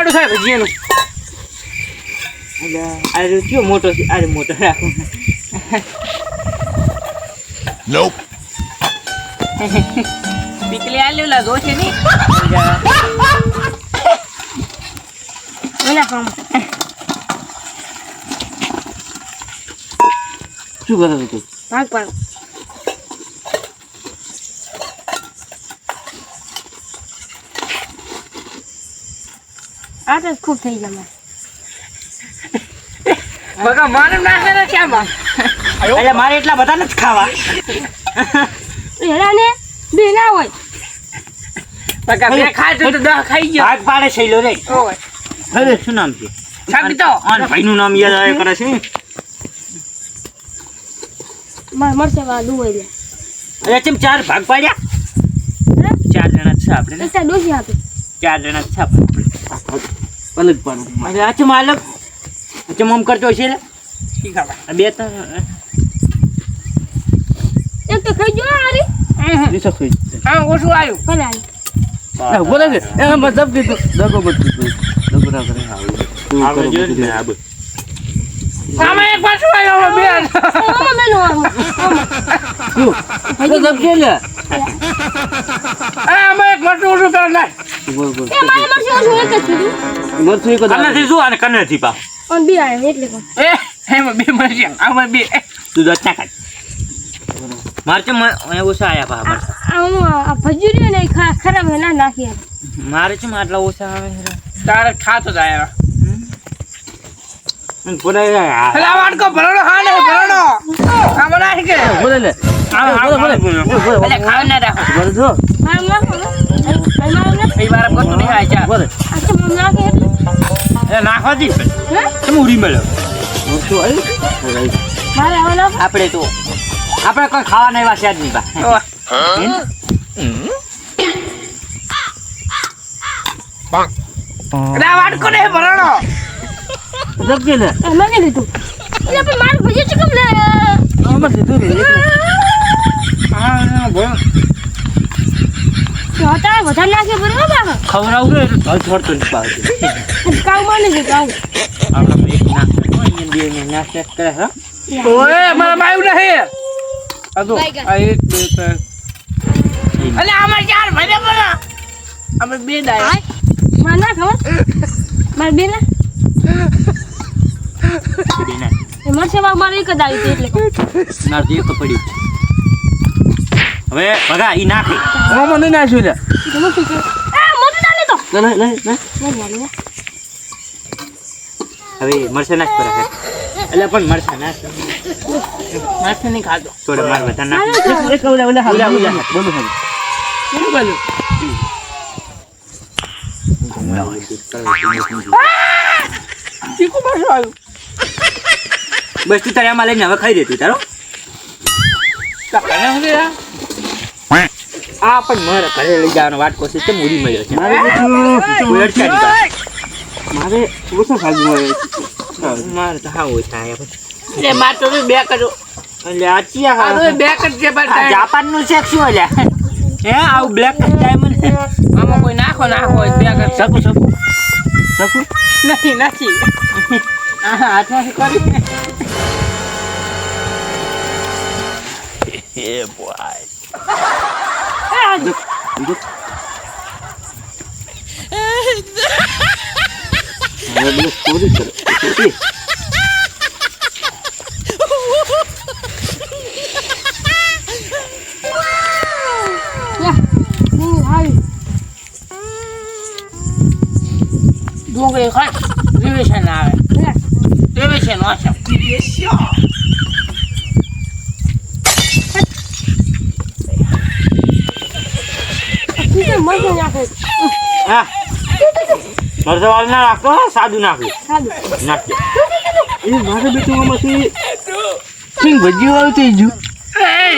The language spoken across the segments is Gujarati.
પાડું થાય ભજીયાનું. અરે કયો મોટો છે, અરે મોટો રાખું. Nope. પીકલી આલ્યો લા દો છે ની. ઓલા કામ શું કરો તું? ભાગ ભાગ આ તો ખૂબ થઈ ગયા બગા મારે નાખે ને ક્યાં એટલે મારે એટલા બધા નથી ખાવા. હેરાને બે ના હોય બગા બે ખાય તો 10 ખાઈ ગયો. ભાગ પાડે છે લો રે. ઓય અરે શું નામ છે? સાબિતો. આન ભાઈનું નામ યાદ આવે કરે છે. મળશે વા દુવાઈ લે. અરે ચમ 4 ભાગ પાડ્યા. 4 જણા છે આપણે ને. એટલે ડોસી આપે 4 જણા છે આપણે. અલગ પાડું. અરે આ ચમ અલગ. ચમ આમ કરતો છે રે. ઠીક આ બે તો એક તો ખાઈ ગયો આરી રીસો ખાઈ. હા ઓછું આવ્યું. ભલે આવી બોલે છે એ મતલબ કીધું દગો બચ્ચું દગો ના કરે આવે જો ને આ બસ આમે એક પાછું આવ્યો બે આમાં મેનો આવો તો દબ કે લે આમે એક મરચું ઓછું કર નાખ બોલ બોલ એ મારે મરચું ઓછું એક જ કીધું મરચું એક કન્નથી શું અને કન્નથી પા ઓન બી આવે એટલે કોણ એમાં બે મરચું આમાં બે તું દસ ના કાઢ મરચું ઓછા આયા પા મરચું આ ભજ્યું ને ખરાબ હે ના નાખી આપ મારે ચમ આટલા ઓછા આવે તારે ખાતો જાય બોલે પેલા વાટકો ભરણો હા ને ભરણો આ બનાય કે બોલે લે બોલે એટલે ખાવ ના રાખો બોલે જો માર નાખો એ વાર ગતું નહીં આય ચા બોલે અચ્છા મમ નાખે એટલે એ નાખવા દી હે તમે ઉડી મળ્યો તો આઈ મારે આવવાનો આપણે તો આપણે કોઈ ખાવા નહીં વાસ્યા જ નહીં બા ના વાટકો ને ભરણો જગજે લે મને લીધું એટલે પણ માર ભજ્યું છે કેમ લે આમાં લીધું રે હા બોલ છોટા વધારે નાખે બરોબર બાબા ખવરાવું રે તો છોડતો નહીં પાવ કાવ મને છે કાવ આપણે એક નાખ કોઈ બે ને નાખ કરે હા ઓય મારા બાયુ નહીં આ તો આ 1 2 3 અલે આમાં 4 ભરે બોલા અમે બે દાય માર ના ખબર માર બે ના એ મળશે મારે એક જ આવી એટલે ના દે તો પડ્યું હવે ભગા ઈ નાખી હું મને નાખ્યું લે તમે શું કે આ મોટો ડાલે તો લે લે લે લે હવે મરસા નાખ પર એટલે પણ મરસા નાખ મરસા નહીં ખાતો થોડે માર બધા નાખ એક ઓલા ઓલા બોલો બોલો ચીકુ બસ આવ્યું બસ તું તારે આમાં લઈને હવે ખાઈ દે તું તારો આ પણ મારે ઘરે લઈ જવાનો વાટકો છે તે મૂડી મળ્યો છે મારે ઓછો ખાધું હોય મારે તો હા ઓછા આયા પછી એટલે મારે તો બે કરો એટલે આ ચિયા ખાવા બે કટ છે પણ જાપાનનું શેક શું એટલે હે આવું બ્લેક ડાયમંડ આમાં કોઈ નાખો હોય બે કટ શકું નથી હાથમાંથી કરી Yeah, boy. ડુંગળી ખાય રિવેશન આવે રિવેશન વાંચો મજા નાખે હા મરચાં ના નાખો સાદું નાખ્યું સાદું નાખજો એ મારે બેઠું આમાંથી સિંગ ભજીયું આવ્યું થઈ ગયું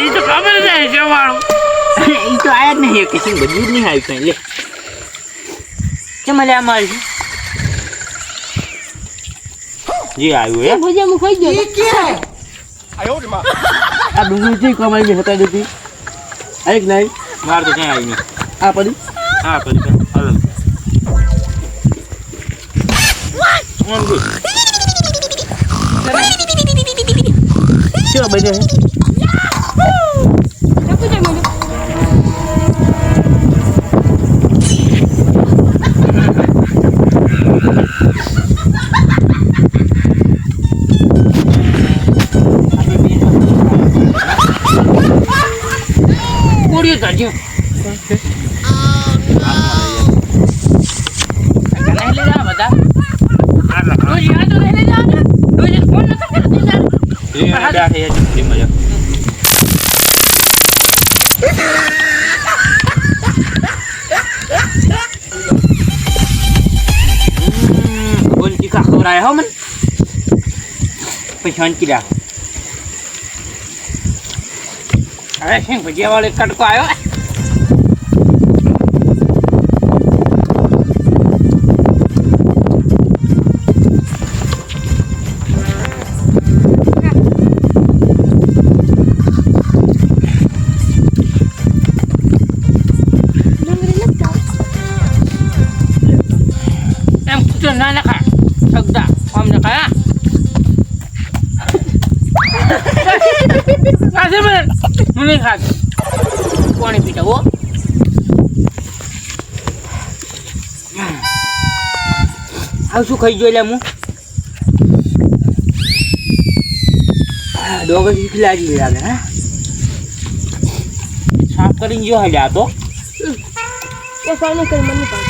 એ તો ખબર નહીં છે વાળું એ તો આયા જ નહીં કે સિંગ ભજીયું જ નહીં આવ્યું કઈ લે કેમ લે અમારી જી આવ્યું એ ભજીયા હું ખાઈ ગયો આ ડુંગળી કમાઈ ગઈ હતા દીધી આ એક નહીં માર તો ક્યાં આવી નહીં આ પડી હા પડી હાલો આમ જો શું બને ચાકુ જાય મને કોડિયો તાજો નહીં લઈ જા બધા રોજ યાદ તો લઈ જા રોજ ફોન ન કરતી યાર એ બેઠે યાર જી મજા બોલ કી કા ખબર આયા હો મન પૈસા કી લા અરે સિંહ ભજીયા વાળો કટકો આવ્યો એમ કૂતો ના નખા સગદા આમ નખા આજે મને ખાધું પાણી પીતા હો આવ શું ખાઈ જોઈ લે હું ડોગર શીખી લાગી લાગે હે સાફ કરીને જો હલ્યા તો એ સાને કરી મને પાડ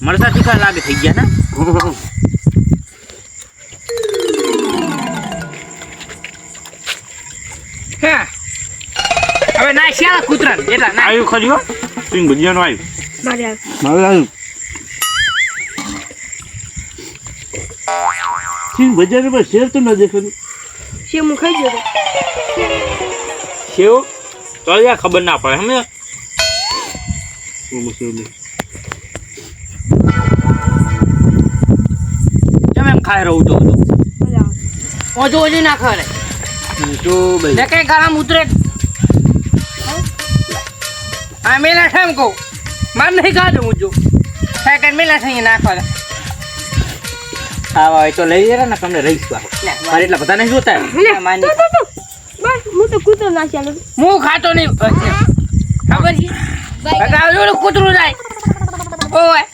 મરસા તીખા લાગે થઈ ગયા ને હા હવે ના શ્યાલા કૂતરા એટલા ના આવ્યું ખરી હો સિંગ ભજીયાનું આવ્યું મારે મારે આવ્યું સિંગ ભજીયાની પર શેર તો ન દેખાતું છે હું ખાઈ ગયો સેવ તો યાર ખબર ના પડે હમે કેમ એમ ખાઈ રહું તો મજા ઓજો ઓજો ના ખરે તો ભાઈ ને કઈ ગામ ઉતરે આ મેલા ઠેમ કહું માર નહીં ગાડું હું જો સેકન્ડ મેલા થઈ ના ખરે આવા હોય તો લઈ જરા ને તમને રહીશ મારે એટલા બધા નહીં જોતા માની બસ હું તો કૂતરો ના ચાલો હું ખાતો નહીં ખબર છે બતાવ જો કૂતરું જાય ઓય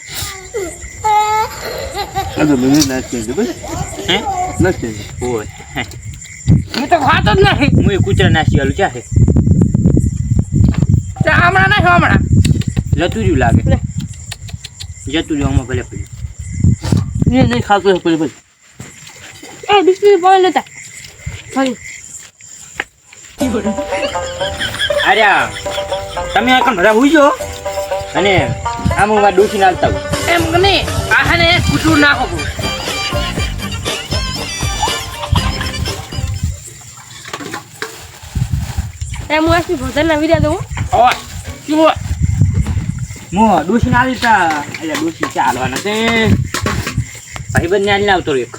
હે નથી ઓય હું તો ખાતો જ નહીં હું એ કૂતરા નાસી આલું ચાહે હમણાં નાખો હમણાં લતુર્યું લાગે જતું રહ્યું આમાં ભલે પડ્યું એ નહીં ખાતો પછી પછી એ બિસ્કિટ પાણી લેતા ફરી અરે તમે આ બધા હુઈજો અને આમ હું ડોસી નાખતા હોય એમ નહીં આને કૂતરું નાખો હું આથી ભોજનના વિદ્યા દઉં ઓય શું હું ડોસી ના લીધા એટલે ડોસી ચાલવાના છે ભાઈબંધ ને આવીને આવતો એક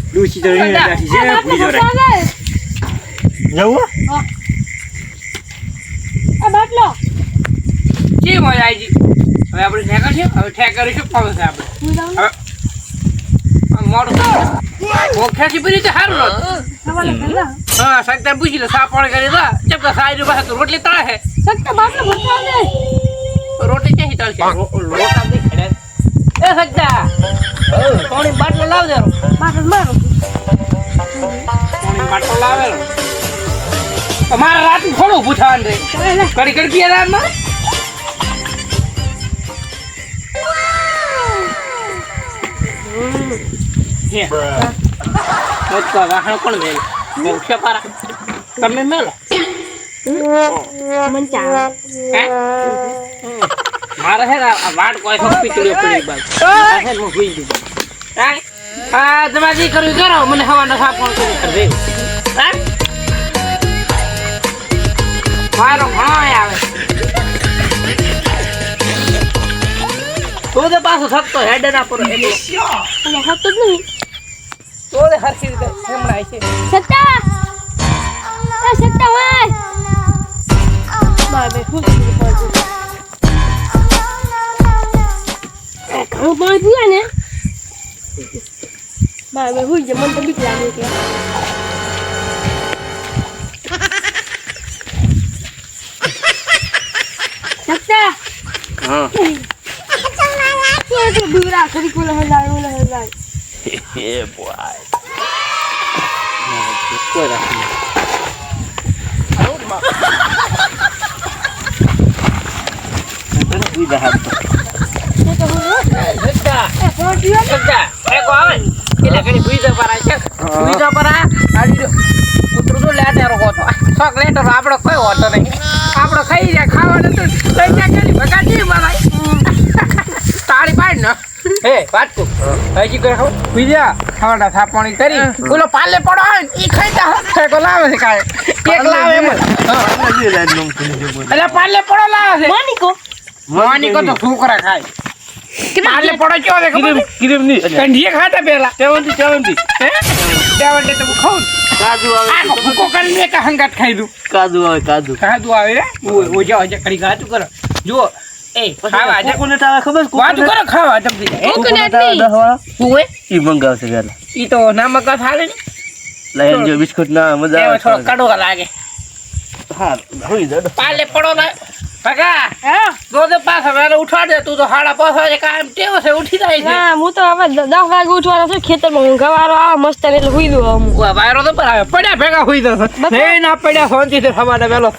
ડોસી તો બેઠી છે ભૂલી જો જવું આ બાટલો કે મજા આવી હવે આપણે ઠેકર છે હવે ઠેકર શું પાવે છે આપણે હું જાઉં હવે મોડું ઓખેથી પડી તો સારું રહે સવાલ કરવા હા સકતા પૂછી લે સા પાણી કરી દા ચપકા સાઈ પાસે તો રોટલી તળે છે સક્કા બાટલો ભરતા દે રોટી ક્યાંથી તળશે લોટ આપી ખેડે એ સકતા પાણી બાટલો લાવ દે બાટલો મારો પાણી બાટલો લાવે તમારે રાત થોડું ઊભું થવાનું રે કડી કડી પીએ રાતમાં વાહણ કોણ મેલ મોક્ષ પારા તમે મેલો મન ચા હે મારે હે વાટ કોઈ હપ્પી તોડ્યો પડી બાદ હે હું ભૂઈ ગયો હા તમારે જે કર્યું કરો મને હવાનો સાફ ફોન કરી દે હા મારો ઘણો આવે તો દે પાછો થકતો હેડ ના પર એટલે અને હતો જ નહીં તો દે હરખી રીતે હમણાં છે સત્તા એ સત્તા હોય મારે શું કરવું પડશે હું પણ પીયા ને મારે હું જ મને તો બીક લાગે કે સત્તા હા તો દૂરા કરી કોલ હલાય એ બોય કોઈ રાખી તને ઉઈ દહાડ એ તો હું સત્તા એ ફોન પીયા સત્તા એ કો આવે એટલે કઈ ભૂઈ પરા છે ભૂઈ પરા આડી કૂતરું તો લે તેરો હોતો ચોકલેટ આપણો કોઈ હોતો નહીં આપણો ખાઈ જાય ખાવાનું તો લઈ જા કરી બગાડી મારાય તાળી પાડ ને હે વાત કો હજી કરે ખાવ ભૂઈ જા ખાવાના થાપણી કરી બોલો પાલે પડો ઈ ખાઈ જા કો લાવે છે કાય કેક લાવે એમ એટલે પાલે પડો લાવે છે મોની કો તો છોકરા ખાય પાલે પડો કેવો છે ખબર ક્રીમ ની કંઢીએ ખાતા પેલા સેવંતી હે દેવડે તો ખાઉં કાજુ આવે આ ભૂકો કરીને એક હંગાત ખાઈ દઉં કાજુ આવે કાજુ કાદુ આવે રે ઓજા ઓજા કરી ખાતું કરો જુઓ એ ખાવા આજે કોને તાવા ખબર વાતું કરો ખાવા જમતી જાય કોકોનટ નહીં. હું એ ઈ મંગાવશે ગાલા ઈ તો નમક થાલે ને લઈ જો બિસ્કુટ ના મજા એવો આવે થોડો કડવો લાગે હા હોઈ દો પાલે પડો ના પગા હા દોદે પાછા વેલે ઉઠાડ દે તું તો 5:30 વાગે કામ ટેવો છે ઉઠી જાય છે ના હું તો હવે 10 વાગે ઉઠવાનો છું ખેતરમાં હું ગવારો આવે મસ્ત એટલે હુઈ દઉં હું વા વાયરો તો પર આવે પડ્યા ભેગા હોઈ જશે હે ના પડ્યા હોંતી તો સવારે વેલો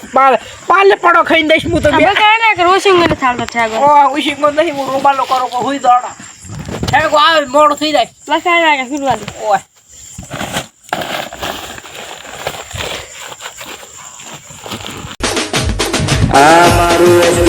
પાલે પડો ખાઈને દઈશ હું તો બે બકા ને કે રોશિંગ ને થાળતો છે આગળ ઓ ઉશી મન નહીં હું રૂમાલો કરો કો હોઈ દોડા હે કો આવે મોડ થઈ જાય લખાય ના કે ફિરવા દે ઓય આ મારું